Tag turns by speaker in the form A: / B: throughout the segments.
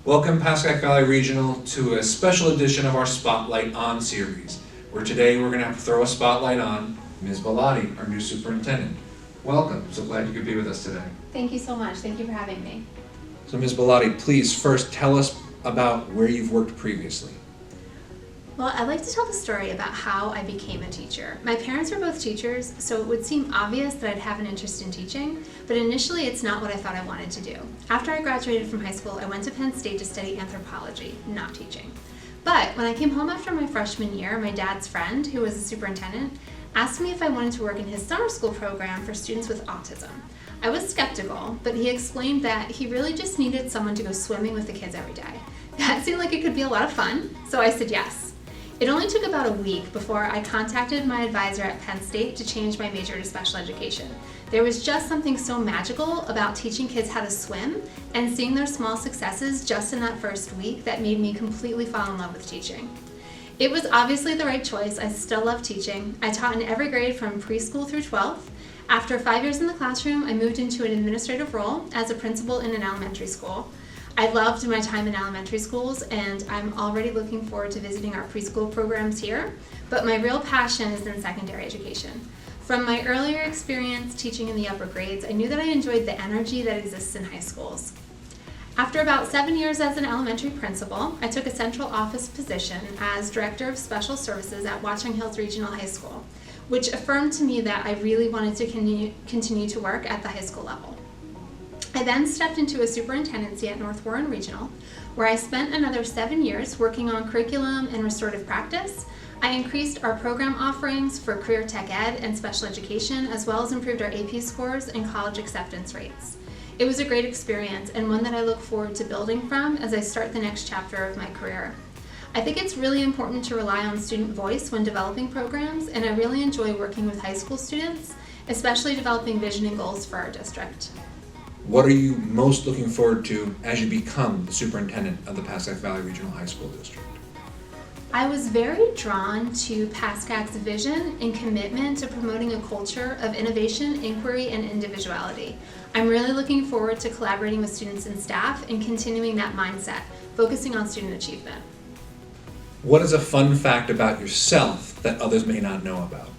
A: Welcome Pascack Valley Regional to a special edition of our Spotlight On series, where today we're going to throw a spotlight on Ms. Bellotti, our new superintendent. Welcome, so glad you could be with us today.
B: Thank you so much, thank you for having me.
A: So Ms. Bellotti, please first tell us about where you've worked previously.
B: Well, I'd like to tell the story about how I became a teacher. My parents were both teachers, so it would seem obvious that I'd have an interest in teaching, but initially it's not what I thought I wanted to do. After I graduated from high school, I went to Penn State to study anthropology, not teaching. But when I came home after my freshman year, my dad's friend, who was a superintendent, asked me if I wanted to work in his summer school program for students with autism. I was skeptical, but he explained that he really just needed someone to go swimming with the kids every day. That seemed like it could be a lot of fun, so I said yes. It only took about a week before I contacted my advisor at Penn State to change my major to special education. There was just something so magical about teaching kids how to swim and seeing their small successes just in that first week that made me completely fall in love with teaching. It was obviously the right choice. I still love teaching. I taught in every grade from preschool through 12th. After 5 years in the classroom, I moved into an administrative role as a principal in an elementary school. I loved my time in elementary schools, and I'm already looking forward to visiting our preschool programs here, but my real passion is in secondary education. From my earlier experience teaching in the upper grades, I knew that I enjoyed the energy that exists in high schools. After about 7 years as an elementary principal, I took a central office position as Director of Special Services at Watchung Hills Regional High School, which affirmed to me that I really wanted to continue to work at the high school level. I then stepped into a superintendency at North Warren Regional, where I spent another 7 years working on curriculum and restorative practice. I increased our program offerings for career tech ed and special education, as well as improved our AP scores and college acceptance rates. It was a great experience and one that I look forward to building from as I start the next chapter of my career. I think it's really important to rely on student voice when developing programs, and I really enjoy working with high school students, especially developing vision and goals for our district.
A: What are you most looking forward to as you become the superintendent of the Pascack Valley Regional High School District?
B: I was very drawn to Pascack's vision and commitment to promoting a culture of innovation, inquiry, and individuality. I'm really looking forward to collaborating with students and staff and continuing that mindset, focusing on student achievement.
A: What is a fun fact about yourself that others may not know about?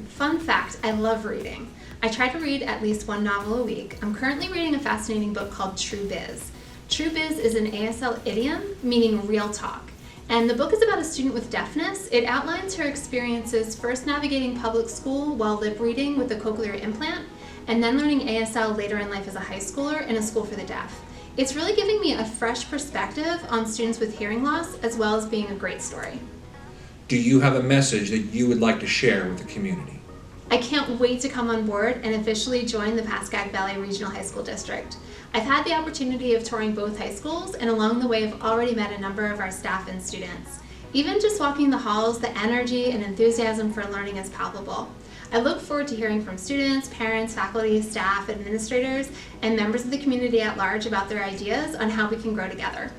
B: Fun fact, I love reading. I try to read at least one novel a week. I'm currently reading a fascinating book called True Biz. True Biz is an ASL idiom meaning real talk. And the book is about a student with deafness. It outlines her experiences first navigating public school while lip reading with a cochlear implant, and then learning ASL later in life as a high schooler in a school for the deaf. It's really giving me a fresh perspective on students with hearing loss, as well as being a great story.
A: Do you have a message that you would like to share with the community?
B: I can't wait to come on board and officially join the Pascack Valley Regional High School District. I've had the opportunity of touring both high schools, and along the way I've already met a number of our staff and students. Even just walking the halls, the energy and enthusiasm for learning is palpable. I look forward to hearing from students, parents, faculty, staff, administrators, and members of the community at large about their ideas on how we can grow together.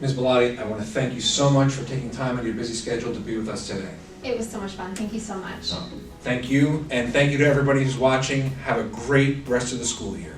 A: Ms. Bellotti, I want to thank you so much for taking time out of your busy schedule to be with us today.
B: It was so much fun. Thank you so much.
A: So, thank you, and thank you to everybody who's watching. Have a great rest of the school year.